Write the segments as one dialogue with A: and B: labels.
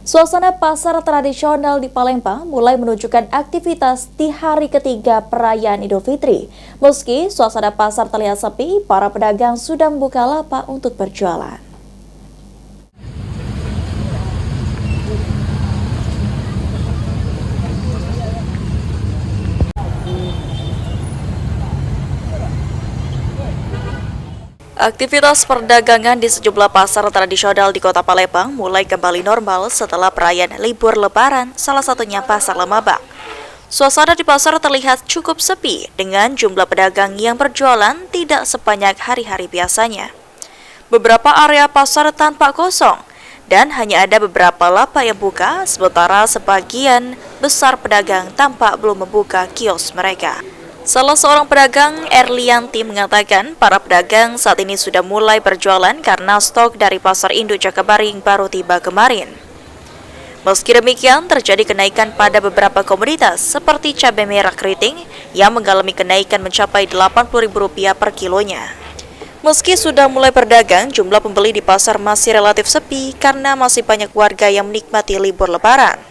A: Suasana pasar tradisional di Palembang mulai menunjukkan aktivitas di hari ketiga perayaan Idul Fitri. Meski suasana pasar terlihat sepi, para pedagang sudah membuka lapak untuk berjualan. Aktivitas perdagangan di sejumlah pasar tradisional di Kota Palembang mulai kembali normal setelah perayaan libur Lebaran, salah satunya Pasar Lemabang. Suasana di pasar terlihat cukup sepi dengan jumlah pedagang yang berjualan tidak sebanyak hari-hari biasanya. Beberapa area pasar tampak kosong dan hanya ada beberapa lapak yang buka, sementara sebagian besar pedagang tampak belum membuka kios mereka. Salah seorang pedagang, Erlianti, mengatakan para pedagang saat ini sudah mulai berjualan karena stok dari Pasar Induk Jakabaring baru tiba kemarin. Meski demikian, terjadi kenaikan pada beberapa komoditas seperti cabai merah keriting yang mengalami kenaikan mencapai Rp80.000 per kilonya. Meski sudah mulai berdagang, jumlah pembeli di pasar masih relatif sepi karena masih banyak warga yang menikmati libur Lebaran.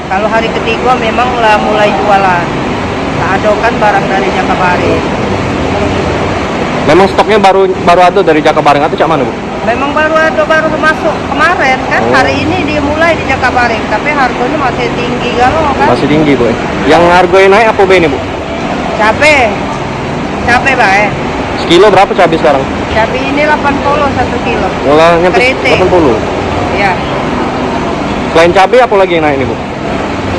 B: Kalau hari ketiga memang mulai jualan. Adokan barang dari Jakabaring.
C: Memang stoknya baru ada dari Jakabaring atau cak mana, Bu?
B: Memang baru masuk kemarin kan. Hari ini dimulai di Jakabaring, tapi harganya masih tinggi galau kan.
C: Masih tinggi, Bu. Yang harganya naik apa ini, Bu?
B: Cabe baik.
C: Sekilo berapa cabai sekarang?
B: Cabe ini 80 1 kilo.
C: Mulai nyampe
B: Keriting.
C: 80.
B: Iya.
C: Selain cabai apa lagi yang naik nih, Bu?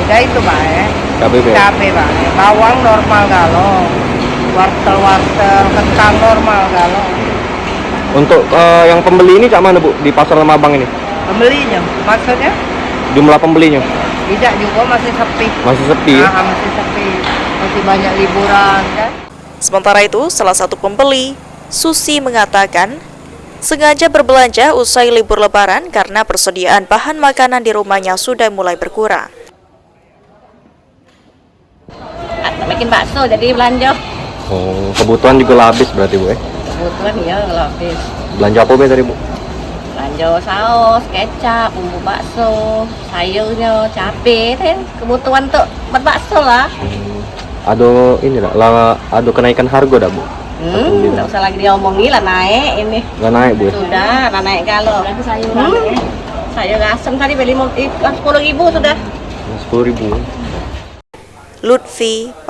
B: Udah itu baik.
C: Cabai, Bu.
B: Cabe baik. Bawang normal galau. Wortel, kentang normal galau.
C: Untuk yang pembeli ini cak mana, Bu? Di Pasar Lemabang ini?
B: Pembelinya, maksudnya?
C: Jumlah pembelinya?
B: Tidak juga, masih sepi.
C: Masih sepi ya?
B: Masih sepi. Masih banyak liburan kan.
A: Sementara itu, salah satu pembeli, Susi, mengatakan sengaja berbelanja usai libur Lebaran karena persediaan bahan makanan di rumahnya sudah mulai berkurang.
D: Bikin bakso jadi belanja.
C: Oh, kebutuhan juga habis berarti, Bu?
D: Kebutuhan ya kalau habis.
C: Belanja apa, Bu, tadi, Bu?
D: Belanja saus, kecap, bumbu bakso, sayurnya, cabai kan. Kebutuhan tuh buat bakso lah.
C: Ada ini lah, ada kenaikan harga dah, Bu?
D: Nggak usah lagi diomongin lah, naik ini.
C: Nggak naik, Bu?
D: Sudah, lah naik kalau. Sayuran. Sayur asam tadi beli 10.000 sudah.
C: 10.000.
A: Lutfi